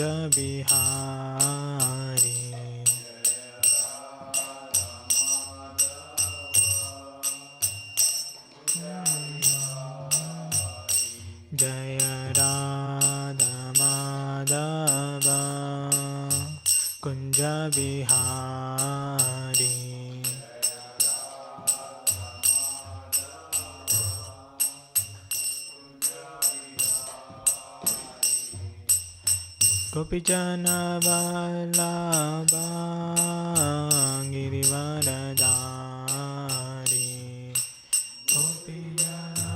Kunja Bihari. Jaya Radha Madhava Kunja Bihari. Gopijana Vallabha Girivaradari. Gopijana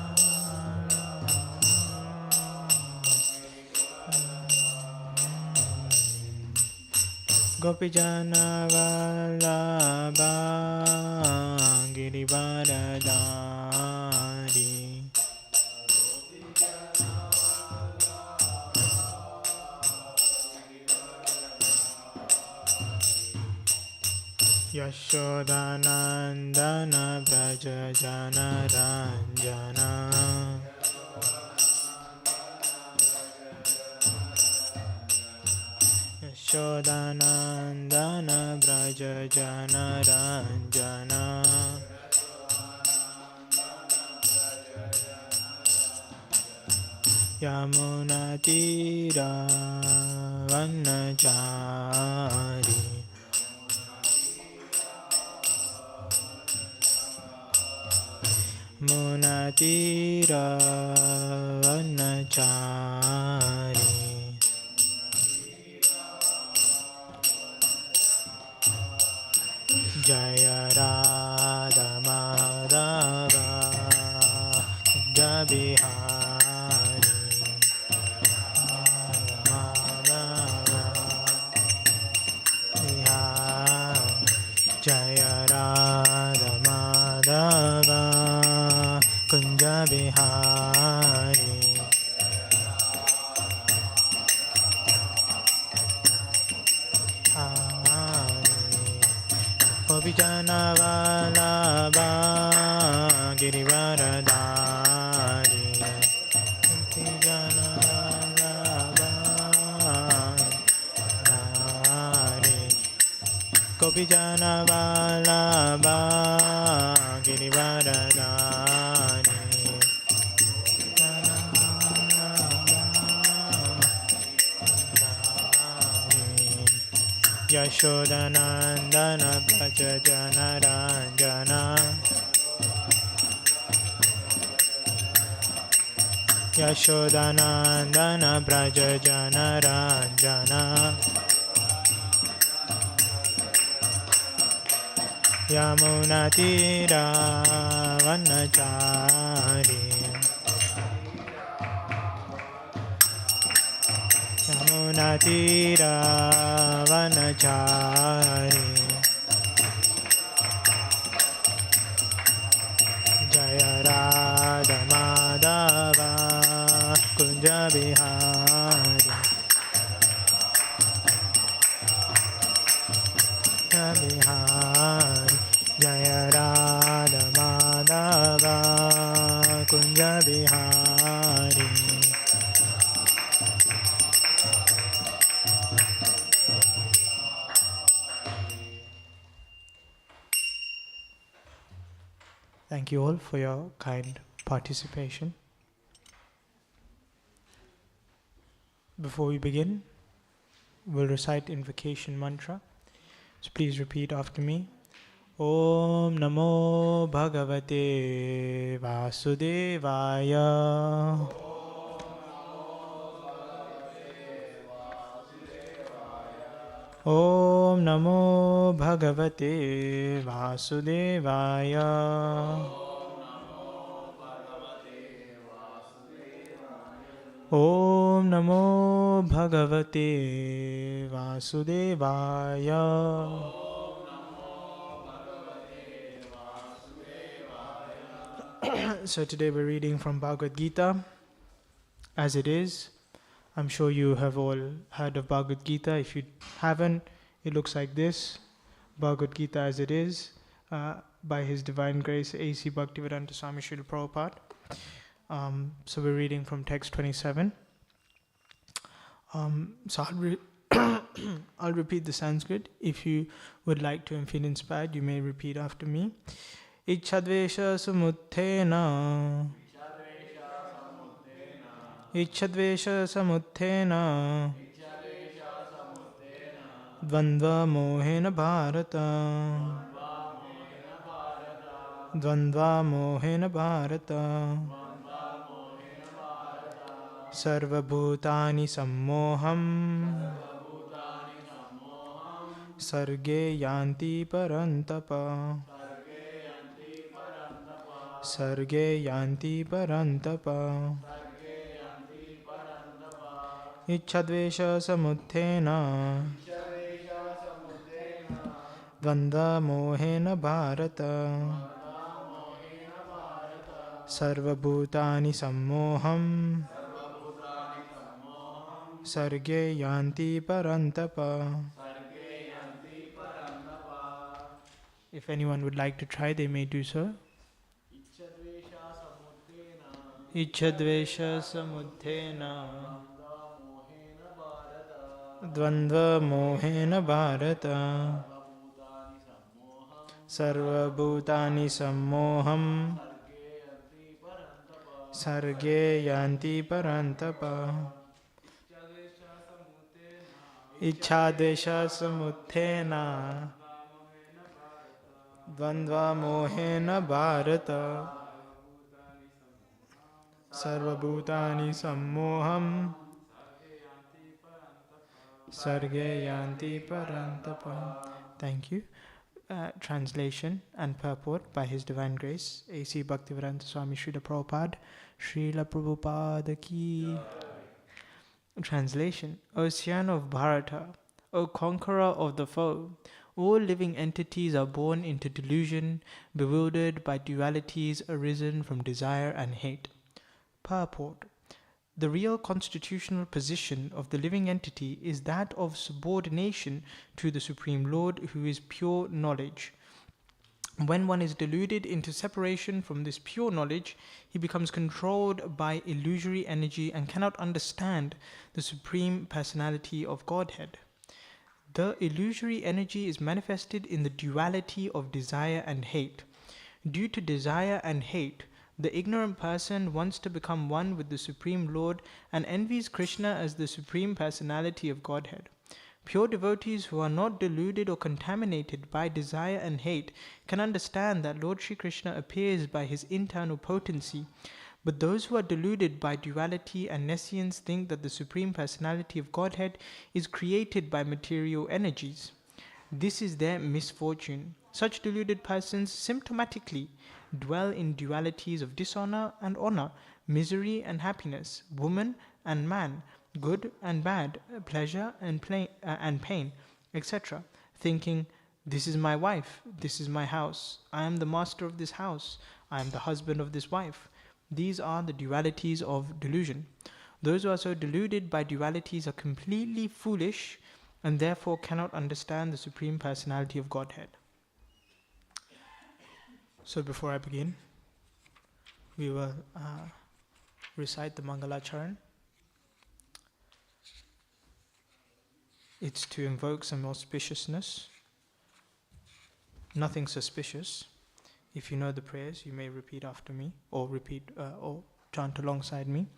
Gopijana Vallabha Girivaradari. Yashodanandana Braja Jana Ranjana. Yashodanandana Braja Jana Ranjana. Yamuna Tira Vanachari. Munatira Vanachari. Jaya Radha Madhava Kunja Bihari. Madhava Bihari. Jaya Radha Madhava Kunja Bihari. Gopijana Vallabha Girivaradari. Gopijana Vallabha Girivaradari. Gopijana Vallabha Girivaradari. Yashodanandana Braja Jana Ranjana. Yashodanandana Braja Jana Ranjana. Yamuna Tira Vanachari. Yamuna Tira Vanachari. Jaya Radha Madhava Kunja Bihari. Kunja Bihari. Jaya Radha Madhava Kunja Bihari. Thank you all for your kind participation. Before we begin, we'll recite invocation mantra. So please repeat after me. Om Namo Bhagavate Vasudevaya. Om Namo Bhagavate Vasudevaya. Om Namo Bhagavate Vasudevaya. So today we're reading from Bhagavad Gita as it is. I'm sure you have all heard of Bhagavad Gita. If you haven't, it looks like this. Bhagavad Gita as it is, by His Divine Grace, A.C. Bhaktivedanta Swami Srila Prabhupada. So we're reading from text 27. So I'll repeat the Sanskrit. If you would like to and feel inspired, you may repeat after me. Ichhadvesha samuthena. Ichhadvesha samuthena. Dvandva mohena bharata. Dvandva mohena bharata. Sarvabhutani sammoham. Sarge yanti parantapa. Sarge yanti parantapa. Ichhadvesha samuthena. Dvandva mohena bharata. Sarvabhutani sammoham. Sarge yanti parantapa. If anyone would like to try, they may do so. Ichhadvesha samuthena. Dvandva mohena bharata. Sarvabhutani sammoham. Sarge yanti parantapa. Ichhadvesha samuthena. Dvandva mohena bharata. Sarvabhutani sammoham. Sarge yanti parantapa. Thank you. Translation and purport by His Divine Grace, A.C. Bhaktivedanta Swami Srila Prabhupada, Srila Prabhupada ki. Translation. Ocean of Bharata, O conqueror of the foe, all living entities are born into delusion, bewildered by dualities arisen from desire and hate. Purport. The real constitutional position of the living entity is that of subordination to the Supreme Lord, who is pure knowledge. When one is deluded into separation from this pure knowledge, he becomes controlled by illusory energy and cannot understand the Supreme Personality of Godhead. The illusory energy is manifested in the duality of desire and hate. Due to desire and hate, the ignorant person wants to become one with the Supreme Lord and envies Krishna as the Supreme Personality of Godhead. Pure devotees who are not deluded or contaminated by desire and hate can understand that Lord Shri Krishna appears by his internal potency, but those who are deluded by duality and nescience think that the Supreme Personality of Godhead is created by material energies. This is their misfortune. Such deluded persons symptomatically dwell in dualities of dishonor and honor, misery and happiness, woman and man, good and bad, pleasure and pain, etc., thinking, this is my wife, this is my house, I am the master of this house, I am the husband of this wife. These are the dualities of delusion. Those who are so deluded by dualities are completely foolish and therefore cannot understand the Supreme Personality of Godhead. So before I begin, we will recite the Mangalacharan. It's to invoke some auspiciousness, nothing suspicious. If you know the prayers, you may repeat after me, or chant alongside me.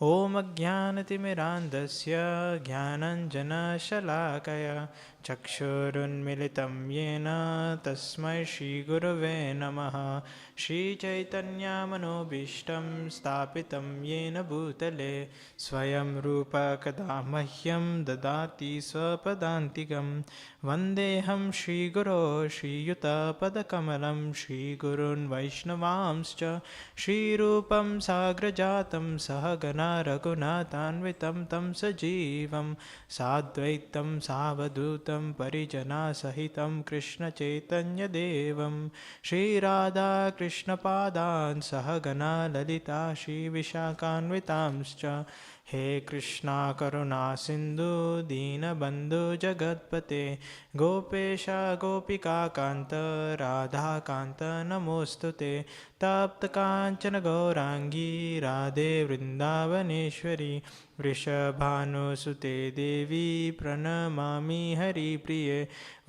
Om Ajnanatimirandasya Jnananjana Shalakaya Chakshurunmilitam Yena Tasmai Shri Gurave Namaha Shri Chaitanya Manobishtam Stapitam Yena Bhutale Swayam Rupa Kadamahyam Dadati Swapadantikam Vandeham Shri Guru Shri Yuta Padakamalam Shri Gurun Vaishnavamscha Shri Rupam Sagrajatam Sahagana Raghunathanvitam tam sajivam sadvaitam savadutam parijana sahitam Krishna Chaitanya Devam Shri Radha Krishna Padan Sahagana Lalita Shri Vishakhanvitamscha He Krishna Karuna Sindhu Dina Bandhu Jagatpate Gopesha Gopika Kanta Radha Kanta Namostute तप्त कांचन गौरांगी राधे वृंदावनेश्वरी वृषभानुसुते देवी प्रणमामि हरिप्रिये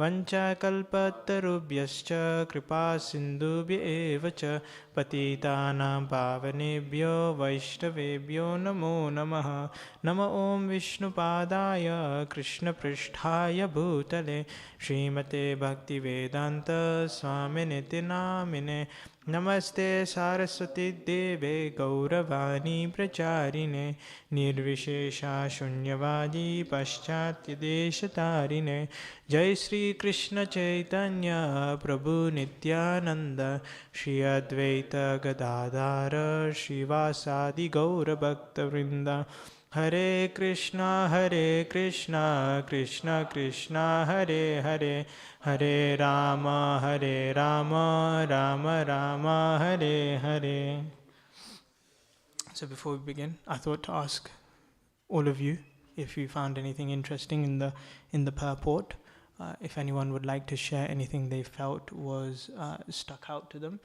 वंचाकल्पतरुभ्यश्च कृपा सिन्धुभ्य एव च पतितानां पावनेभ्यो वैष्णवेभ्यो नमो नमः नम ॐ विष्णुपादाय कृष्णपृष्ठाय भूतले श्रीमते भक्तिवेदान्त स्वामिनिति नामिने नमस्ते सारस्वती देवे गौरवाणी प्रचारिणे निर्विशेषा शून्यवादी पाश्चात्यदेशतारिणे जय श्री कृष्ण चैतन्य प्रभु नित्यानंद श्री अद्वैत गदाधर श्रीवासादि गौरभक्तवृंद हरे Krishna Krishna Krishna Hare Hare Hare Ram Ram Ram Hare Hare. So before we begin, I thought to ask all of you if you found anything interesting in the purport. If anyone would like to share anything they felt was stuck out to them.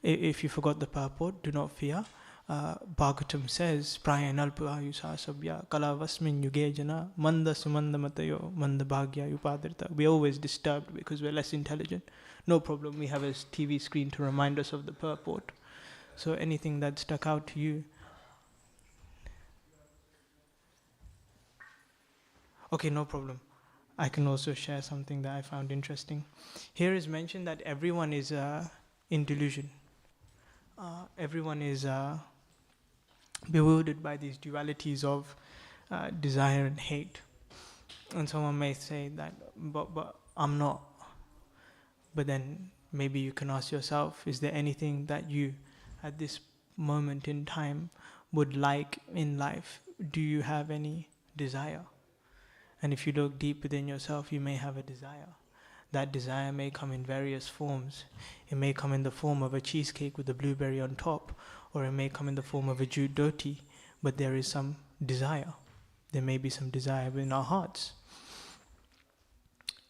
If you forgot the purport, do not fear. Bhagavatam says, Prayanalpa ayusa sabya kalavasmin yuge jana manda sumanda matayo manda bhagya upadrita. We're always disturbed because we're less intelligent. No problem, we have a TV screen to remind us of the purport. So anything that stuck out to you. Okay, no problem. I can also share something that I found interesting. Here is mentioned that everyone is in delusion. Everyone is bewildered by these dualities of desire and hate. And someone may say that, but I'm not. But then maybe you can ask yourself, is there anything that you, at this moment in time, would like in life? Do you have any desire? And if you look deep within yourself, you may have a desire. That desire may come in various forms. It may come in the form of a cheesecake with a blueberry on top, or it may come in the form of a jute dhoti, but there is some desire. There may be some desire within our hearts.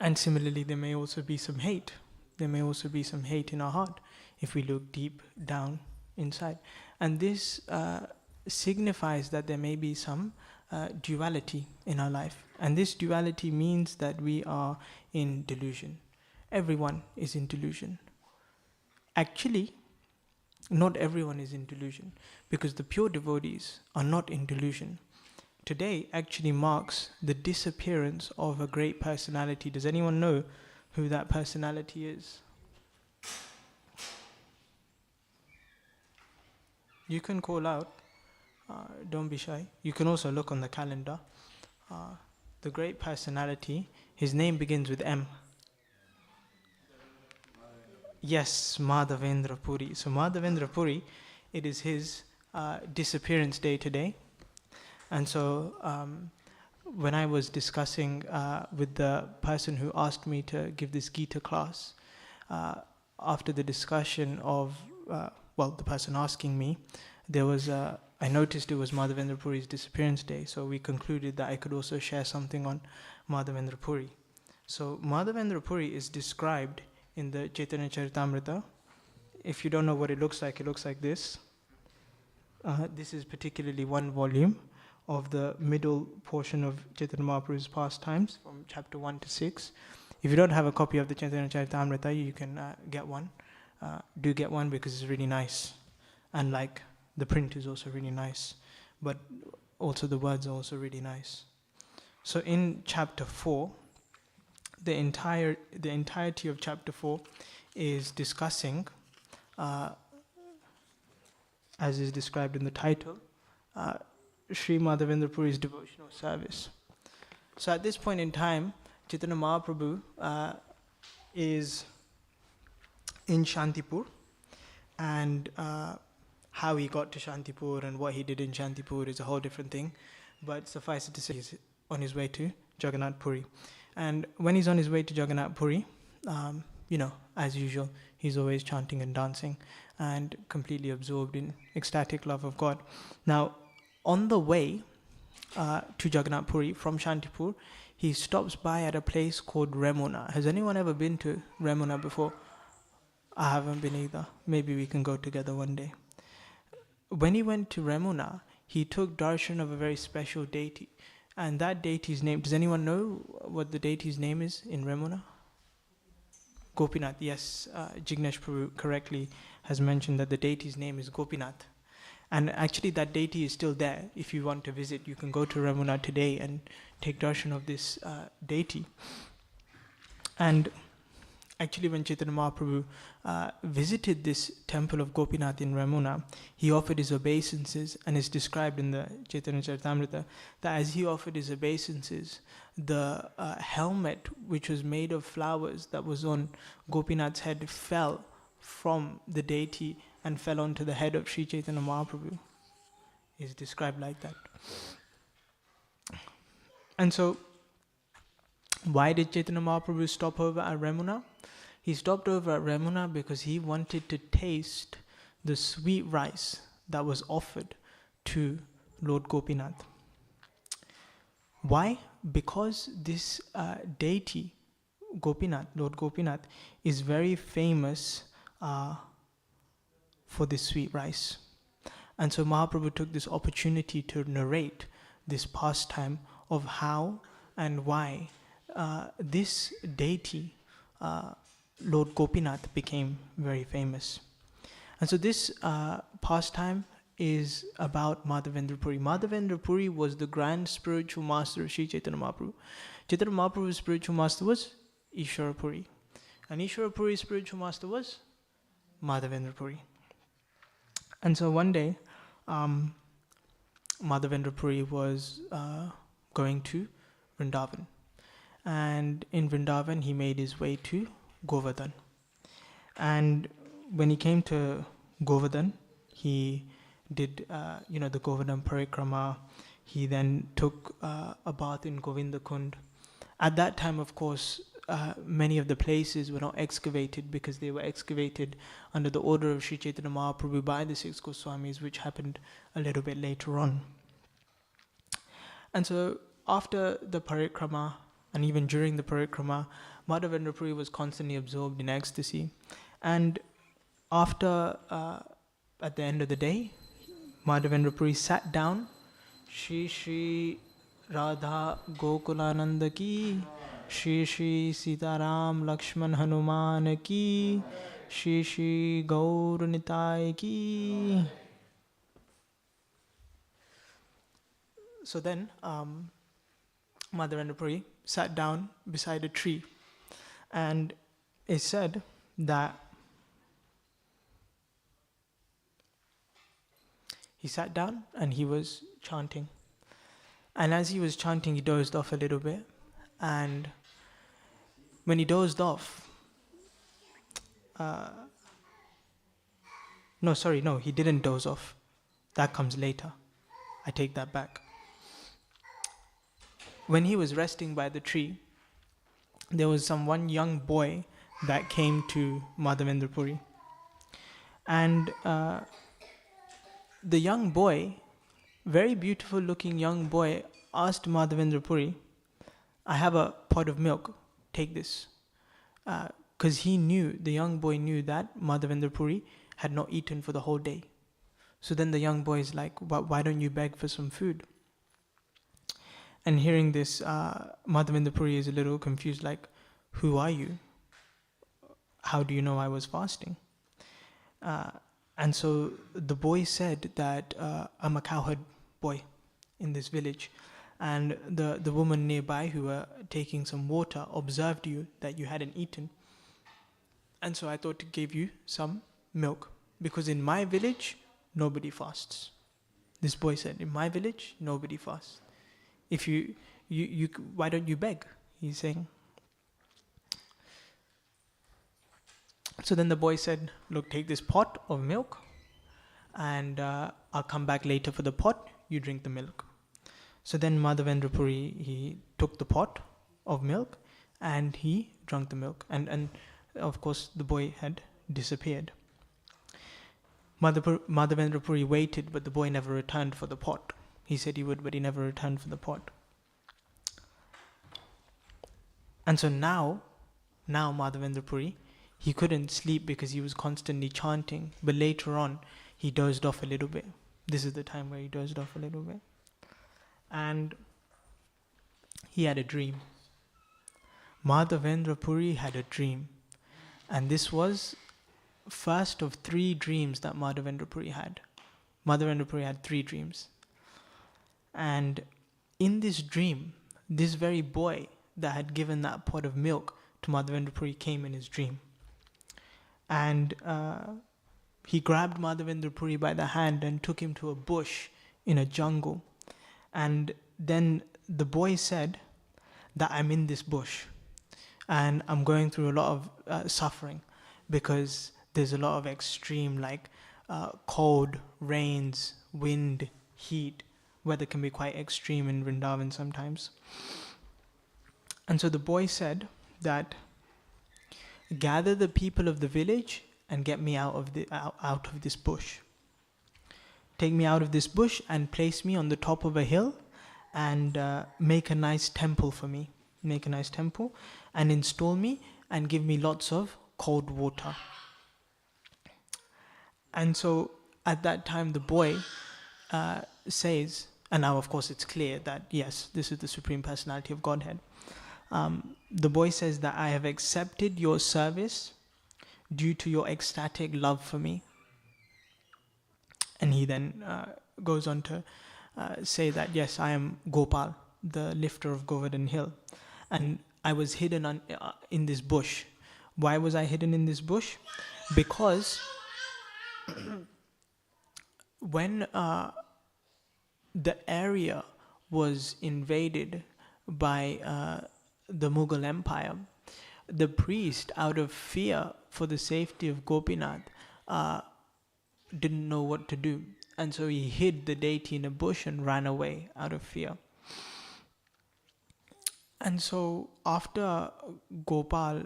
And similarly, there may also be some hate. There may also be some hate in our heart if we look deep down inside. And this signifies that there may be some duality in our life. And this duality means that we are in delusion. Everyone is in delusion. Actually, not everyone is in delusion, because the pure devotees are not in delusion. Today actually marks the disappearance of a great personality. Does anyone know who that personality is? You can call out. Don't be shy. You can also look on the calendar. The great personality, his name begins with M. Yes, Madhavendra Puri. So Madhavendra Puri, it is his disappearance day today. And so when I was discussing with the person who asked me to give this Gita class, after the discussion of, the person asking me, there was I noticed it was Madhavendra Puri's disappearance day, so we concluded that I could also share something on Madhavendra Puri. So Madhavendra Puri is described in the Chaitanya Charitamrita. If you don't know what it looks like this. This is particularly one volume of the middle portion of Chaitanya Mahaprabhu's pastimes, from chapter 1 to 6. If you don't have a copy of the Chaitanya Charitamrita, you can get one. Do get one because it's really nice. And the print is also really nice, but also the words are also really nice. So in chapter 4, the entirety of chapter 4 is discussing, as is described in the title, Sri Madhavendra Puri's devotional service. So at this point in time, Chaitanya Mahaprabhu is in Shantipur, and how he got to Shantipur and what he did in Shantipur is a whole different thing. But suffice it to say, he's on his way to Jagannath Puri. And when he's on his way to Jagannath Puri, as usual, he's always chanting and dancing and completely absorbed in ecstatic love of God. Now, on the way to Jagannath Puri from Shantipur, he stops by at a place called Remuna. Has anyone ever been to Remuna before? I haven't been either. Maybe we can go together one day. When he went to Remuna, he took darshan of a very special deity. And that deity's name, does anyone know what the deity's name is in Remuna? Gopinath, yes. Jignesh Prabhu correctly has mentioned that the deity's name is Gopinath. And actually that deity is still there. If you want to visit, you can go to Remuna today and take darshan of this deity. And actually when Chaitanya Mahaprabhu visited this temple of Gopinath in Remuna, he offered his obeisances, and it's described in the Chaitanya Charitamrita that as he offered his obeisances, the helmet which was made of flowers that was on Gopinath's head fell from the deity and fell onto the head of Sri Chaitanya Mahaprabhu. It's described like that. And so, why did Chaitanya Mahaprabhu stop over at Remuna? He stopped over at Remuna because he wanted to taste the sweet rice that was offered to Lord Gopinath. Why? Because this deity, Gopinath, Lord Gopinath, is very famous for this sweet rice. And so Mahaprabhu took this opportunity to narrate this pastime of how and why this deity, Lord Gopinath, became very famous. And so this pastime is about Madhavendra Puri. Madhavendra Puri was the grand spiritual master of Sri Chaitanya Mahaprabhu. Chaitanya Mahaprabhu's spiritual master was Ishvara Puri. And Ishvara Puri's spiritual master was Madhavendra Puri. And so one day, Madhavendra Puri was going to Vrindavan. And in Vrindavan, he made his way to Govardhan. And when he came to Govardhan, he did, the Govardhan Parikrama. He then took a bath in Govinda Kund. At that time, of course, many of the places were not excavated because they were excavated under the order of Sri Chaitanya Mahaprabhu by the six Goswamis, which happened a little bit later on. And so after the Parikrama, and even during the Parikrama, Madhavendra Puri was constantly absorbed in ecstasy. And after, at the end of the day, Madhavendra Puri sat down. Shri Shri Radha Gokulananda ki, Shri Shri Sitaram Lakshman Hanuman ki, Shri Shri Gaur Nitai ki. So then, Madhavendra Puri sat down beside a tree, and it said that he sat down and he was chanting. And as he was chanting, he dozed off a little bit. And when he dozed off, he didn't doze off. That comes later. I take that back. When he was resting by the tree, there was one young boy that came to Madhavendra Puri. And the young boy, very beautiful looking young boy, asked Madhavendra Puri, I have a pot of milk, take this. Because the young boy knew that Madhavendra Puri had not eaten for the whole day. So then the young boy is like, why don't you beg for some food? And hearing this, Madhavendra Puri is a little confused, like, who are you? How do you know I was fasting? And so the boy said that I'm a cowherd boy in this village. And the woman nearby who were taking some water observed you that you hadn't eaten. And so I thought to give you some milk. Because in my village, nobody fasts. This boy said, in my village, nobody fasts. If you why don't you beg? He's saying. So then the boy said, look, take this pot of milk and I'll come back later for the pot, you drink the milk. So then Madhavendra Puri, he took the pot of milk and he drank the milk. And of course the boy had disappeared. Madhavendra Puri waited, but the boy never returned for the pot. He said he would, but he never returned for the pot. And so now Madhavendra Puri, he couldn't sleep because he was constantly chanting. But later on, he dozed off a little bit. This is the time where he dozed off a little bit. And he had a dream. Madhavendra Puri had a dream. And this was first of 3 dreams that Madhavendra Puri had. Madhavendra Puri had 3 dreams. And in this dream, this very boy that had given that pot of milk to Madhavendra Puri came in his dream. And he grabbed Madhavendra Puri by the hand and took him to a bush in a jungle. And then the boy said that I'm in this bush and I'm going through a lot of suffering because there's a lot of extreme cold, rains, wind, heat. Weather can be quite extreme in Vrindavan sometimes. And so the boy said that gather the people of the village and get me out of this bush. Take me out of this bush and place me on the top of a hill and make a nice temple for me. Make a nice temple and install me and give me lots of cold water. And so at that time the boy says, and now of course it's clear that yes, this is the Supreme Personality of Godhead. The boy says that I have accepted your service due to your ecstatic love for me. And he then goes on to say that yes, I am Gopal, the lifter of Govardhan Hill. And I was hidden in this bush. Why was I hidden in this bush? Because when the area was invaded by the Mughal Empire, the priest, out of fear for the safety of Gopinath, didn't know what to do. And so he hid the deity in a bush and ran away out of fear. And so after Gopal,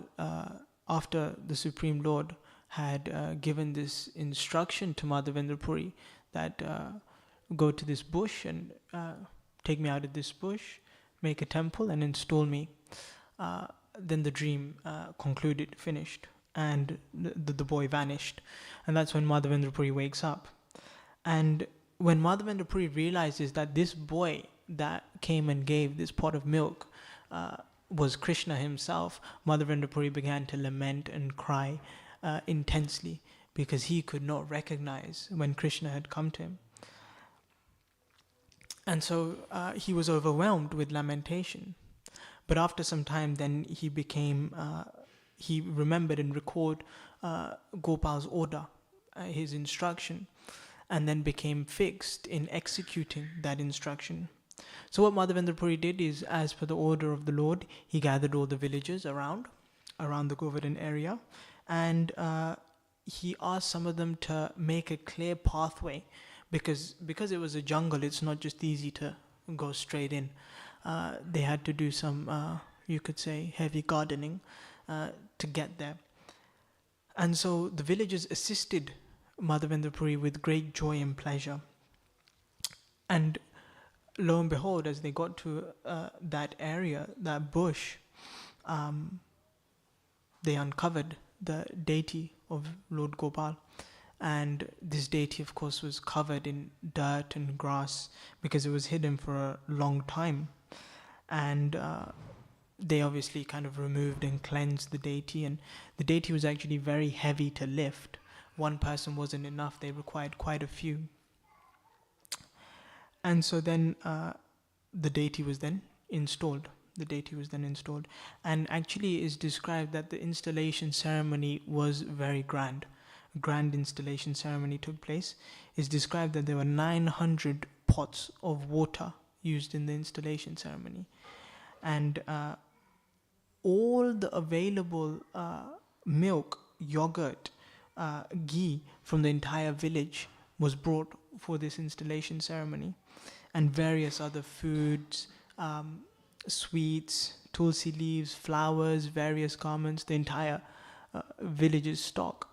after the Supreme Lord had given this instruction to Madhavendra Puri that go to this bush and take me out of this bush, make a temple and install me, then the dream concluded, finished, and the boy vanished. And that's when Madhavendra Puri wakes up. And when Madhavendra Puri realizes that this boy that came and gave this pot of milk was Krishna himself, Madhavendra Puri began to lament and cry intensely because he could not recognize when Krishna had come to him. And so he was overwhelmed with lamentation. But after some time, then he remembered and recalled Gopal's order, his instruction, and then became fixed in executing that instruction. So what Madhavendra Puri did is, as per the order of the Lord, he gathered all the villagers around the Govardhan area, and he asked some of them to make a clear pathway, because it was a jungle, it's not just easy to go straight in. They had to do some, you could say, heavy gardening to get there. And so the villagers assisted Madhavendra Puri with great joy and pleasure. And lo and behold, as they got to that area, that bush, they uncovered the deity of Lord Gopal. And this deity, of course, was covered in dirt and grass because it was hidden for a long time. And they obviously kind of removed and cleansed the deity. And the deity was actually very heavy to lift. One person wasn't enough. They required quite a few. And so then the deity was then installed. And actually it's described that the installation ceremony was very grand. A grand installation ceremony took place. It's described that there were 900 pots of water used in the installation ceremony. And all the available milk, yogurt, ghee from the entire village was brought for this installation ceremony. And various other foods, sweets, tulsi leaves, flowers, various garments, the entire village's stock.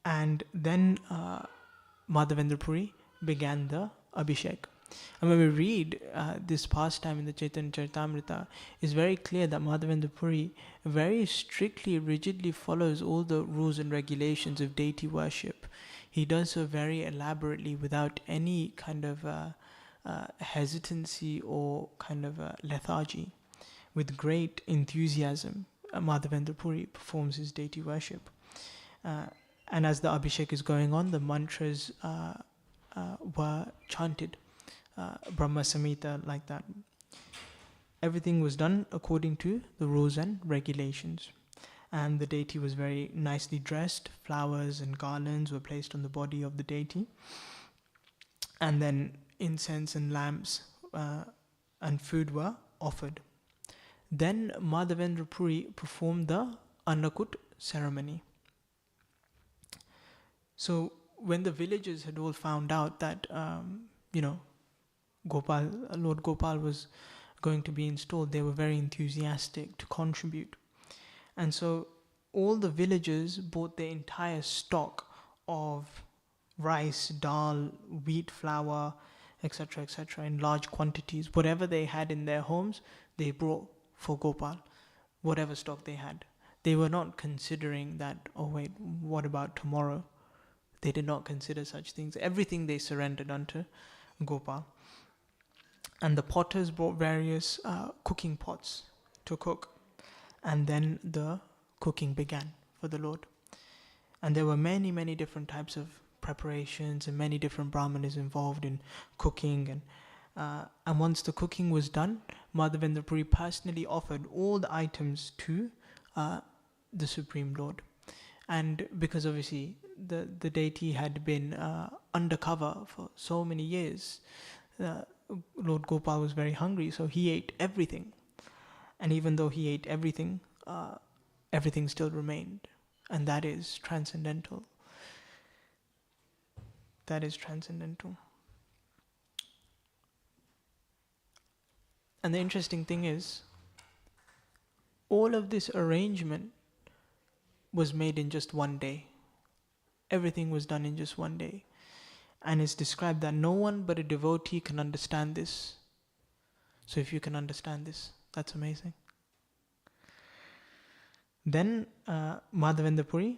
And then Madhavendra Puri began the Abhishek. And when we read this pastime in the Chaitanya Charitamrita, it's very clear that Madhavendra Puri very strictly, rigidly follows all the rules and regulations of deity worship. He does so very elaborately without any kind of hesitancy or kind of lethargy. With great enthusiasm, Madhavendra Puri performs his deity worship. And as the Abhishek is going on, the mantras were chanted, Brahma Samhita, like that. Everything was done according to the rules and regulations. And the deity was very nicely dressed. Flowers and garlands were placed on the body of the deity. And then incense and lamps and food were offered. Then Madhavendra Puri performed the Annakut ceremony. So when the villagers had all found out that, Lord Gopal was going to be installed, they were very enthusiastic to contribute. And so all the villagers bought their entire stock of rice, dal, wheat flour, etc., in large quantities. Whatever they had in their homes, they brought for Gopal, whatever stock they had. They were not considering that, oh wait, what about tomorrow? They did not consider such things. Everything they surrendered unto Gopal. And the potters brought various cooking pots to cook. And then the cooking began for the Lord. And there were many, many different types of preparations and many different brahmanas involved in cooking. And once the cooking was done, Madhavendra Puri personally offered all the items to the Supreme Lord. And because obviously the deity had been undercover for so many years, Lord Gopal was very hungry, so he ate everything. And even though he ate everything, everything still remained. And that is transcendental. That is transcendental. And the interesting thing is, all of this arrangement was made in just one day. Everything was done in just one day. And it's described that no one but a devotee can understand this. So if you can understand this, that's amazing. Then Madhavendra Puri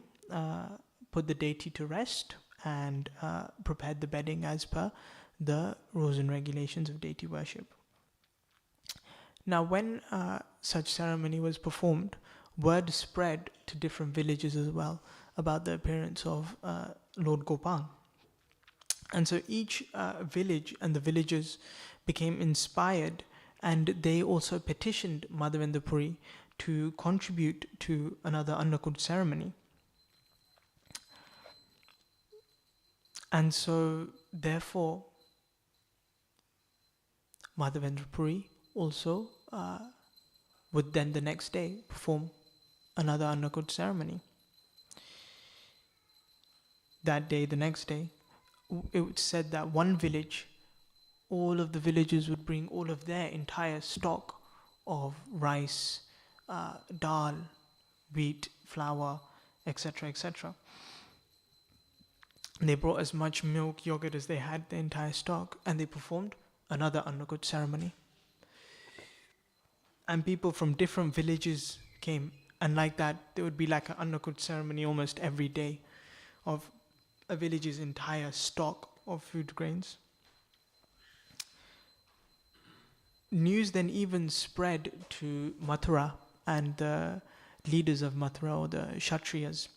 put the deity to rest and prepared the bedding as per the rules and regulations of deity worship. Now when such ceremony was performed, word spread to different villages as well about the appearance of Lord Gopal. And so each village and the villagers became inspired, and they also petitioned Madhavendra Puri to contribute to another Annakut ceremony. And so therefore Madhavendra Puri also would then the next day perform another Annakut ceremony. That day, the next day, it was said that one village, all of the villagers would bring all of their entire stock of rice, dal, wheat, flour, etc., etc. They brought as much milk, yogurt as they had, the entire stock, and they performed another Annakut ceremony. And people from different villages came, and like that, there would be like an Annakut ceremony almost every day of a village's entire stock of food grains. News then even spread to Mathura and the leaders of Mathura, or the Kshatriyas,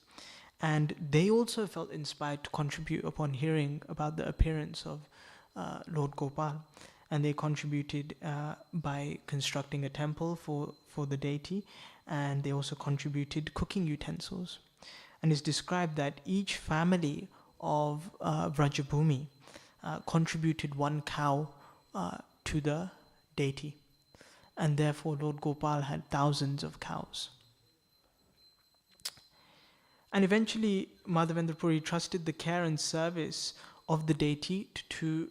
and they also felt inspired to contribute upon hearing about the appearance of Lord Gopal, and they contributed by constructing a temple for the deity, and they also contributed cooking utensils. And it's described that each family of Vrajabhumi contributed one cow to the deity, and therefore Lord Gopal had thousands of cows. And eventually Madhavendra Puri trusted the care and service of the deity to two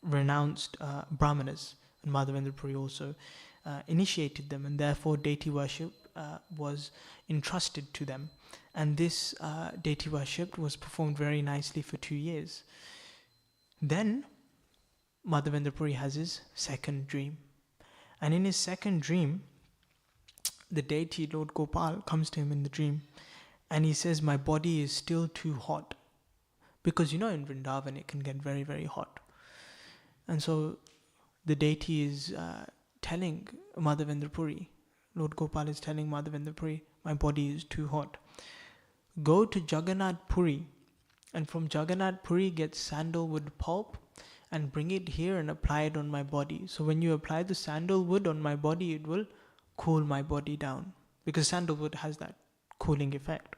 renounced brahmanas, and Madhavendra Puri also initiated them, and therefore deity worship was entrusted to them. And this deity worship was performed very nicely for 2 years. Then Madhavendra Puri has his second dream. And in his second dream, the deity Lord Gopal comes to him in the dream and he says, my body is still too hot. Because in Vrindavan it can get very, very hot. And so the deity is telling Madhavendra Puri, Lord Gopal is telling Madhavendra Puri, my body is too hot. Go to Jagannath Puri, and from Jagannath Puri get sandalwood pulp and bring it here and apply it on my body. So when you apply the sandalwood on my body, it will cool my body down, because sandalwood has that cooling effect.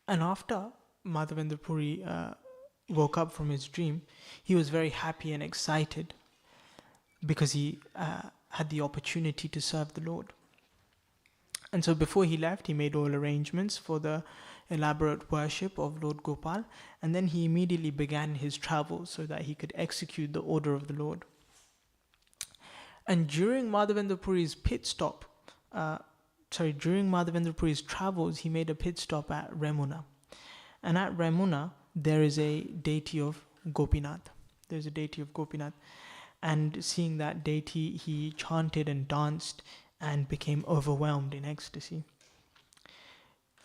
And after Madhavendra Puri woke up from his dream, he was very happy and excited because he had the opportunity to serve the Lord. And so before he left, he made all arrangements for the elaborate worship of Lord Gopal, and then he immediately began his travels so that he could execute the order of the Lord. And during Madhavendra Puri's travels, he made a pit stop at Remuna. And at Remuna, there is a deity of Gopinath. There's a deity of Gopinath. And seeing that deity, he chanted and danced and became overwhelmed in ecstasy.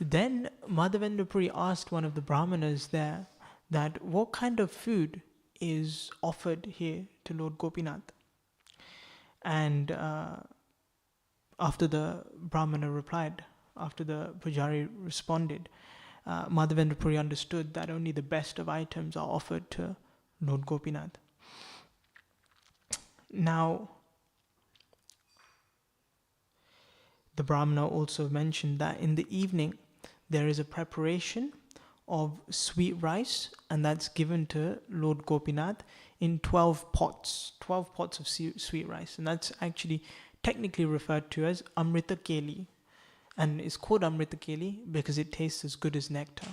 Then Madhavendra Puri asked one of the brahmanas there that what kind of food is offered here to Lord Gopinath. And after the brahmana replied, after the pujari responded, Madhavendra Puri understood that only the best of items are offered to Lord Gopinath. Now, the brahmana also mentioned that in the evening there is a preparation of sweet rice, and that's given to Lord Gopinath in 12 pots of sweet rice. And that's actually technically referred to as Amrita Keli. And it's called Amrita Keli because it tastes as good as nectar.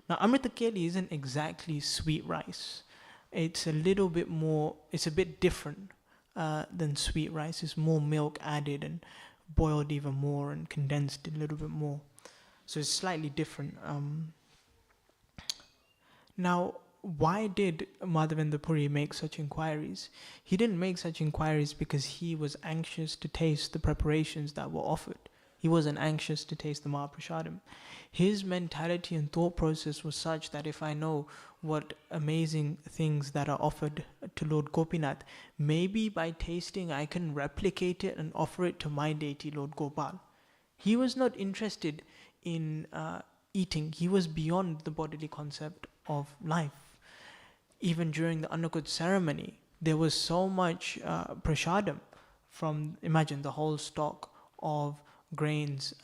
Now, Amrita Keli isn't exactly sweet rice. It's a bit different than sweet rice. It's more milk added and boiled even more and condensed a little bit more. So it's slightly different. Now, why did Madhavendra Puri make such inquiries? He didn't make such inquiries because he was anxious to taste the preparations that were offered. He wasn't anxious to taste the Mahaprasadam. His mentality and thought process was such that if I know what amazing things that are offered to Lord Gopinath, maybe by tasting I can replicate it and offer it to my deity, Lord Gopal. He was not interested in eating. He was beyond the bodily concept of life. Even during the Annakut ceremony, there was so much prasadam from, imagine, the whole stock of grains,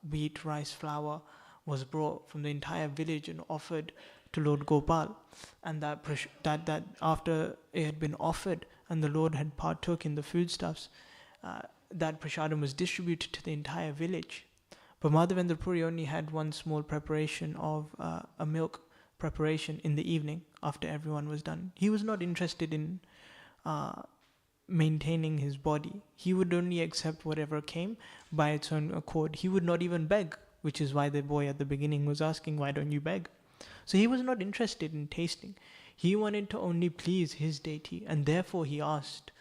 wheat, rice, flour was brought from the entire village and offered to Lord Gopal. And that after it had been offered and the Lord had partook in the foodstuffs, that prasadam was distributed to the entire village. But Madhavendra Puri only had one small preparation of a milk preparation in the evening after everyone was done. He was not interested in maintaining his body. He would only accept whatever came by its own accord. He would not even beg, which is why the boy at the beginning was asking, why don't you beg? So he was not interested in tasting. He wanted to only please his deity, and therefore he asked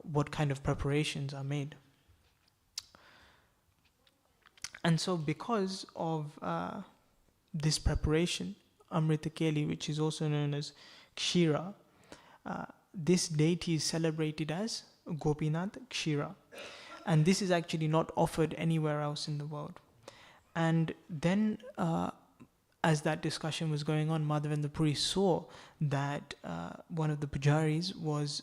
what kind of preparations are made. And so because of this preparation, Amrita Keli, which is also known as Kshira, this deity is celebrated as Gopinath Kshira. And this is actually not offered anywhere else in the world. And then, as that discussion was going on, Madhavendra Puri saw that one of the pujaris was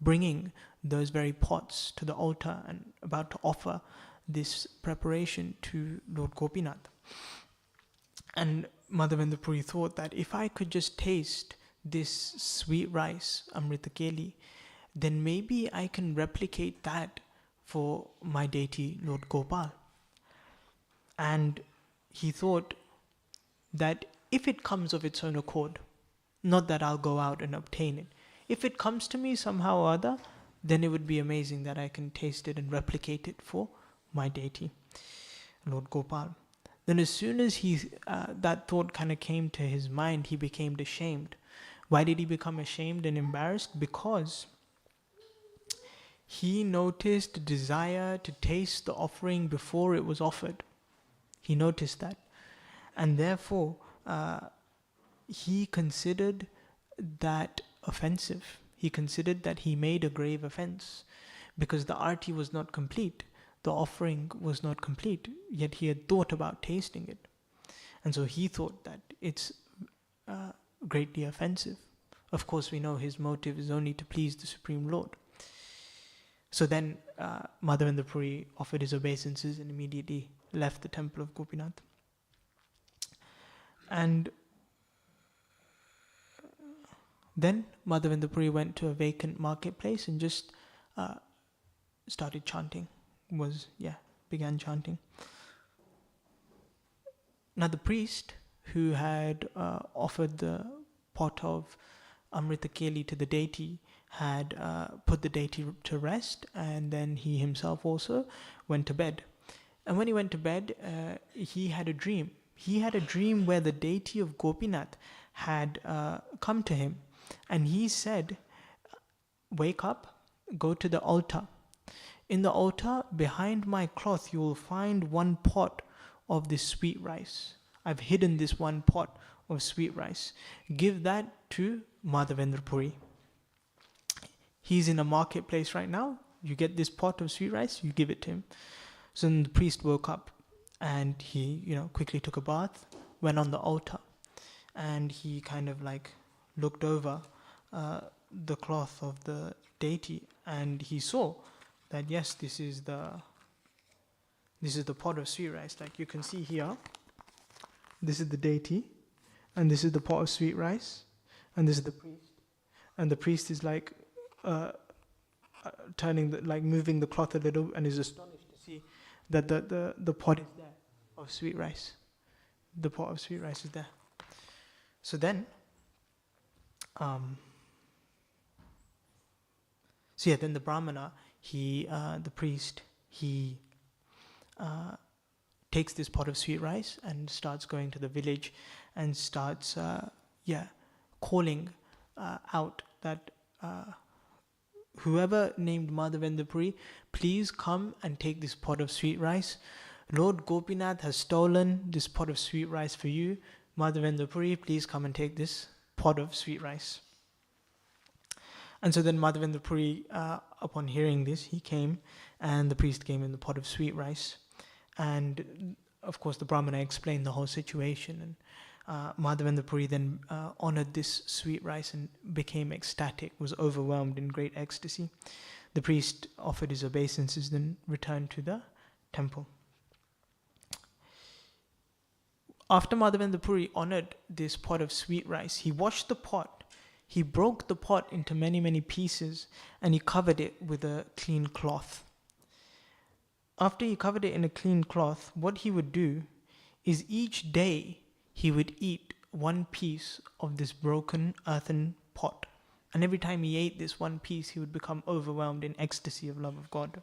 bringing those very pots to the altar and about to offer this preparation to Lord Gopinath. And Madhavendra Puri thought that if I could just taste this sweet rice, Amrita Keli, then maybe I can replicate that for my deity, Lord Gopal. And he thought that if it comes of its own accord, not that I'll go out and obtain it, if it comes to me somehow or other, then it would be amazing that I can taste it and replicate it for my deity, Lord Gopal. Then as soon as that thought kind of came to his mind, he became ashamed. Why did he become ashamed and embarrassed? Because he noticed a desire to taste the offering before it was offered. He noticed that. And therefore, he considered that offensive. He considered that he made a grave offense because the arti was not complete. The offering was not complete, yet he had thought about tasting it. And so he thought that it's greatly offensive. Of course, we know his motive is only to please the Supreme Lord. So then Madhavendra Puri offered his obeisances and immediately left the temple of Gopinath. And then Madhavendra Puri went to a vacant marketplace and just started chanting. Began chanting. Now the priest who had offered the pot of Amrita Keli to the deity had put the deity to rest, and then he himself also went to bed. And when he went to bed, he had a dream. He had a dream where the deity of Gopinath had come to him, and he said, "Wake up, go to the altar. In the altar, behind my cloth, you will find one pot of this sweet rice. I've hidden this one pot of sweet rice. Give that to Madhavendra Puri. He's in a marketplace right now. You get this pot of sweet rice, you give it to him." So then the priest woke up and he, quickly took a bath, went on the altar, and he kind of looked over the cloth of the deity, and he saw that yes, this is the pot of sweet rice. Like you can see here, this is the deity, and this is the pot of sweet rice, and this is the priest, and the priest is moving the cloth a little, and is astonished to see that the pot is there of sweet rice. The pot of sweet rice is there. So then, then the Brahmana, the priest, he takes this pot of sweet rice and starts going to the village and starts, calling out that whoever named Madhavendra Puri, please come and take this pot of sweet rice. Lord Gopinath has stolen this pot of sweet rice for you. Madhavendra Puri, please come and take this pot of sweet rice. And so then Madhavendra Puri, upon hearing this, he came, and the priest gave him the pot of sweet rice. And of course the Brahmana explained the whole situation, and Madhavendra Puri then honored this sweet rice and became ecstatic, was overwhelmed in great ecstasy. The priest offered his obeisances, then returned to the temple. After Madhavendra Puri honored this pot of sweet rice, he washed the pot. He broke the pot into many, many pieces, and he covered it with a clean cloth. After he covered it in a clean cloth, what he would do is each day he would eat one piece of this broken earthen pot. And every time he ate this one piece, he would become overwhelmed in ecstasy of love of God.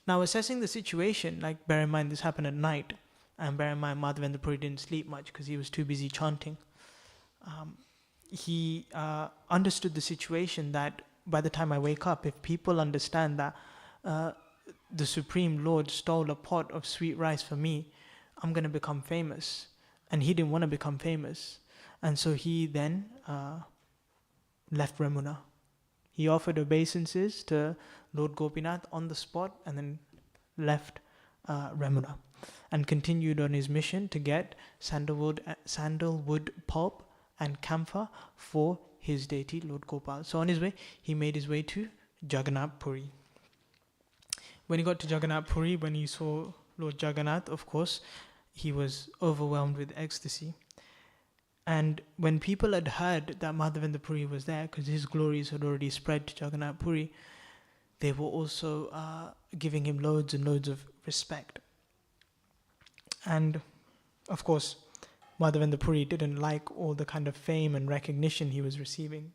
Now, assessing the situation, bear in mind this happened at night, and bear in mind Madhavendra Puri didn't sleep much because he was too busy chanting. He understood the situation that by the time I wake up, if people understand that the Supreme Lord stole a pot of sweet rice for me, I'm going to become famous. And he didn't want to become famous. And so he then left Remuna. He offered obeisances to Lord Gopinath on the spot and then left Remuna and continued on his mission to get sandalwood pulp and camphor for his deity, Lord Gopal. So on his way, he made his way to Jagannath Puri. When he got to Jagannath Puri, when he saw Lord Jagannath, of course, he was overwhelmed with ecstasy. And when people had heard that Madhavendra Puri was there, because his glories had already spread to Jagannath Puri, they were also giving him loads and loads of respect. And of course, Madhavendra Puri didn't like all the kind of fame and recognition he was receiving.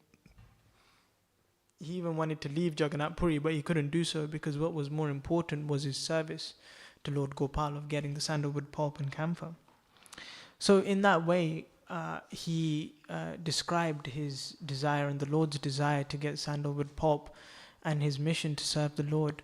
He even wanted to leave Jagannath Puri, but he couldn't do so because what was more important was his service to Lord Gopal of getting the sandalwood pulp and camphor. So in that way, he described his desire and the Lord's desire to get sandalwood pulp and his mission to serve the Lord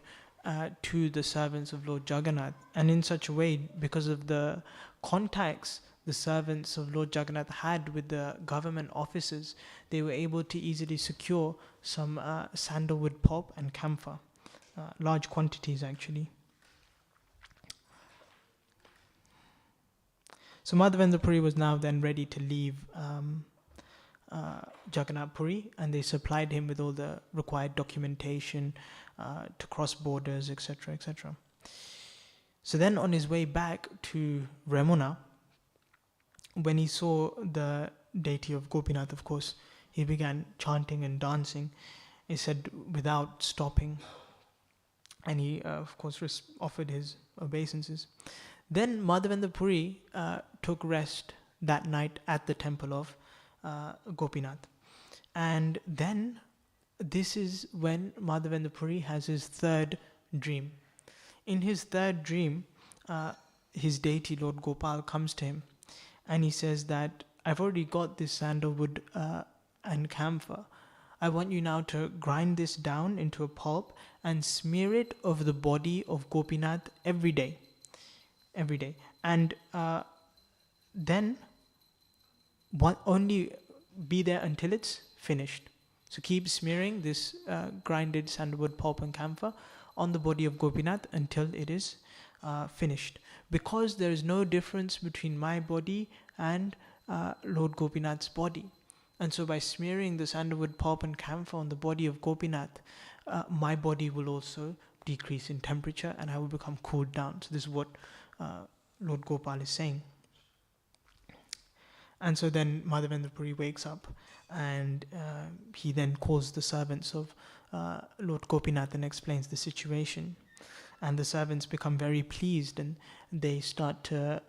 to the servants of Lord Jagannath. And in such a way, because of the contacts the servants of Lord Jagannath had with the government officers, they were able to easily secure some sandalwood pulp and camphor, large quantities actually. So Madhavendra Puri was now then ready to leave Jagannath Puri, and they supplied him with all the required documentation to cross borders, etc., etc. So then on his way back to Remuna, when he saw the deity of Gopinath, of course, he began chanting and dancing, he said, without stopping. And he, of course, offered his obeisances. Then Madhavendra Puri took rest that night at the temple of Gopinath. And then this is when Madhavendra Puri has his third dream. In his third dream, his deity, Lord Gopal, comes to him and he says that, I've already got this sandalwood and camphor. I want you now to grind this down into a pulp and smear it over the body of Gopinath every day. Every day. And then only be there until it's finished. So keep smearing this grinded sandalwood pulp and camphor on the body of Gopinath until it is finished. Because there is no difference between my body and Lord Gopinath's body. And so by smearing the sandalwood pulp and camphor on the body of Gopinath, my body will also decrease in temperature and I will become cooled down. So this is what Lord Gopal is saying. And so then Madhavendra Puri wakes up and he then calls the servants of Lord Gopinath and explains the situation. And the servants become very pleased and they start to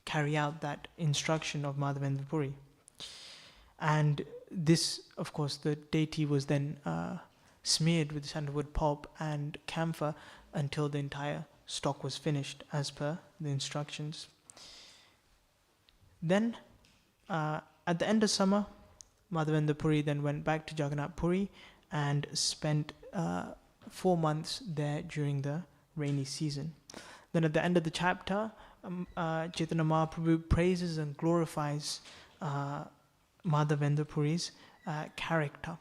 carry out that instruction of Madhavendra Puri. And this, of course, the deity was then smeared with sandalwood pulp and camphor until the entire stock was finished as per the instructions. Then, at the end of summer, Madhavendra Puri then went back to Jagannath Puri and spent 4 months there during the rainy season. Then at the end of the chapter, Chaitanya Mahaprabhu praises and glorifies Madhavendra Puri's character.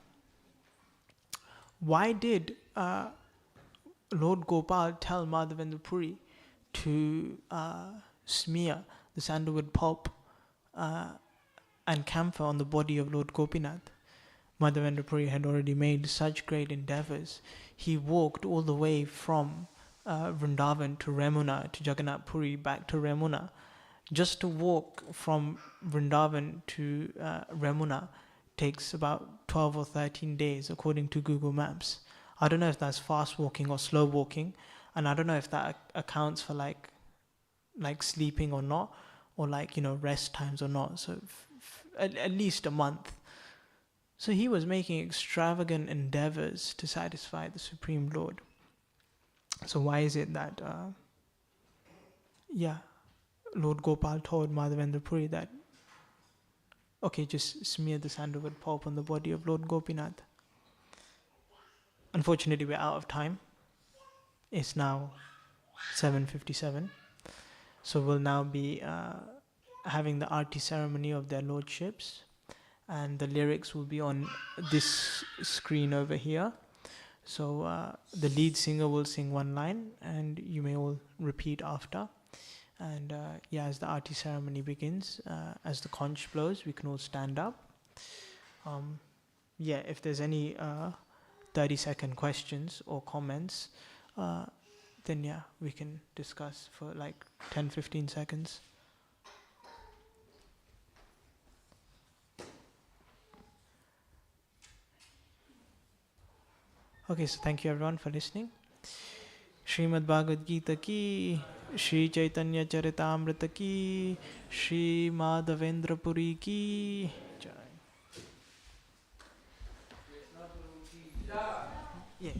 Why did Lord Gopal tell Madhavendra Puri to smear the sandalwood pulp and camphor on the body of Lord Gopinath? Madhavendra Puri had already made such great endeavors. He walked all the way from Vrindavan to Remuna, to Jagannath Puri, back to Remuna. Just to walk from Vrindavan to Remuna takes about 12 or 13 days according to Google Maps. I don't know if that's fast walking or slow walking, and I don't know if that accounts for like sleeping or not, or rest times or not. So at least a month. So he was making extravagant endeavors to satisfy the Supreme Lord. So why is it that Lord Gopal told Madhavendra Puri that, okay, just smear the sandalwood pulp on the body of Lord Gopinath? Unfortunately, we're out of time. It's now 7:57. So we'll now be having the Aarti ceremony of their lordships. And the lyrics will be on this screen over here. So the lead singer will sing one line and you may all repeat after. And as the Aarti ceremony begins, as the conch blows, we can all stand up. If there's any 30-second questions or comments, then we can discuss for 10-15 seconds. Okay, so thank you everyone for listening. Srimad Bhagavad Gita ki, Shri Chaitanya Charitamrita ki, Shri Madhavendra Puri ki. Yeah.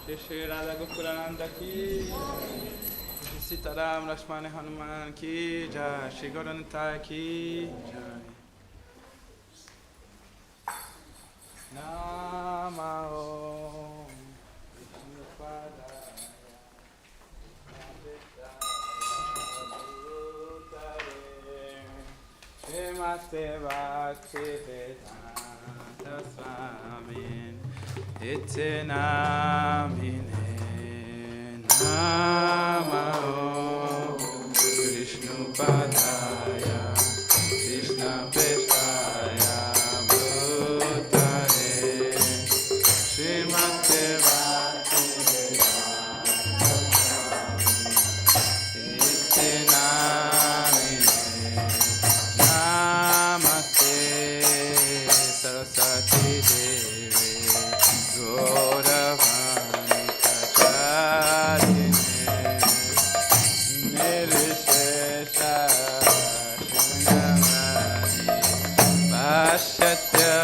Shri Shri Radha Gokulananda ki Shri Sitaram Lakshmana Hanuman ki Jai Shri Gauranitai ki Jai Namah Srimate Bhaktivedanta Swamin Iti Namine Namah Vishnu Padaya Krishna Prestaya Bhutale Srimate Bhaktivedanta Iti Namine Namaste Saraswati Devi Gauravani Kacharine Nirvishesha Shunyamani Vashyatya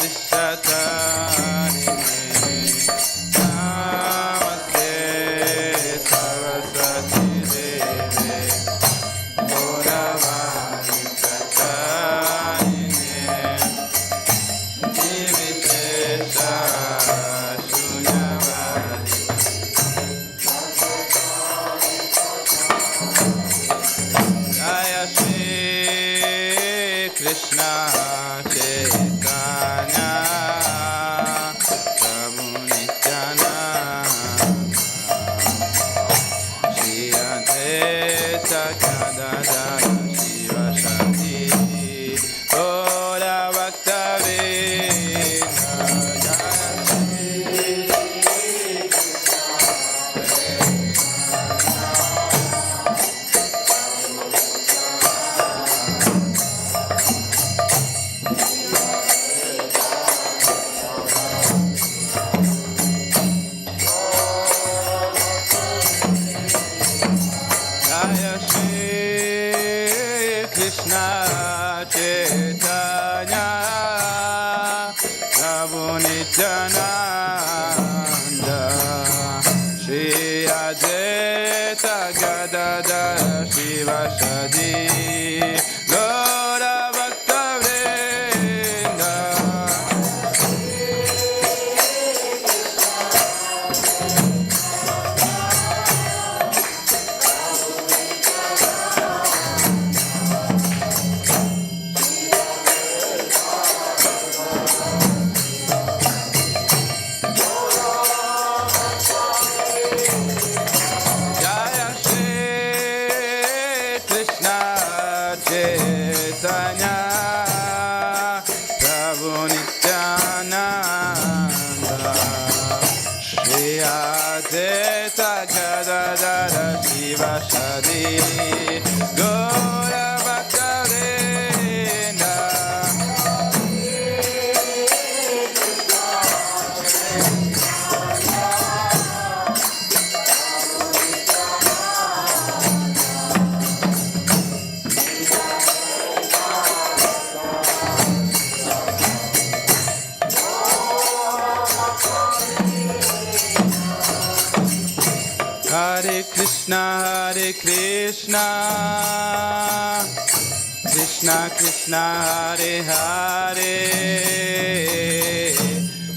Dishatarine Namaste Saraswati Devi Gauravani Kacharine Nirvishesha Shunyamani Jaya Shri Krishna Chaitanya Prabhu Nityananda Shri Advaita Gadadara Shiva Shakti Gaura Bhaktivedanta Jaya Shri Krishna Chaitanya Prabhu Nityananda Shri Advaita Gadadara Shiva Shadi Gaura Bhaktivedanta Jaya Shri Krishna Chaitanya Prabhu Nityananda Shri Advaita Gadadara Shiva Shadi Gaura Bhaktivedanta Hare Krishna Krishna Krishna Hare Hare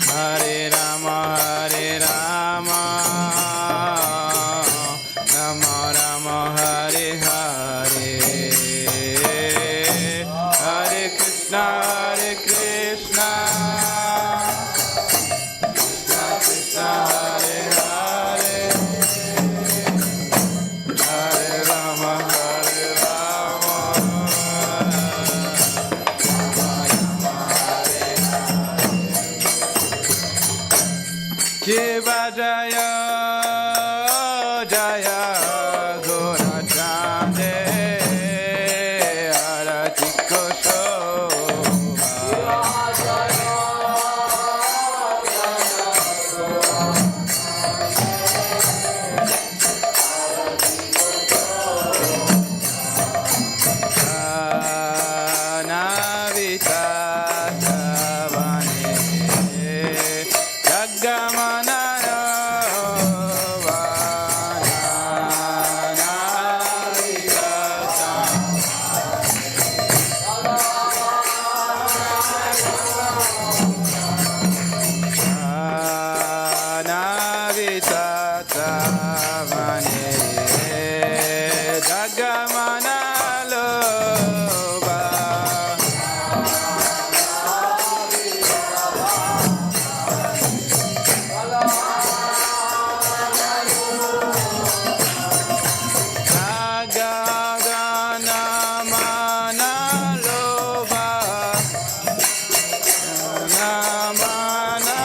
Hare Rama Rama Rama Hare Hare Hare Krishna Krishna Krishna Hare Hare Hare Rama Shiva Jaya Jaya Gora Chande Arati Kosho Navita Tavane Jagamanaro vitata mane jagamana loba jagadana mana loba namana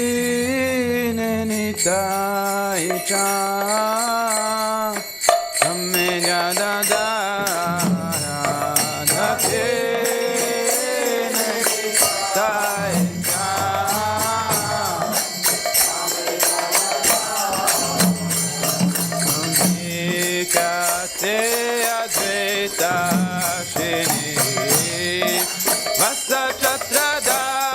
Dakine nitai cha Sammega dadara Dakine nitai cha Unikate advaita shini Vasa chatrada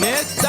Nitya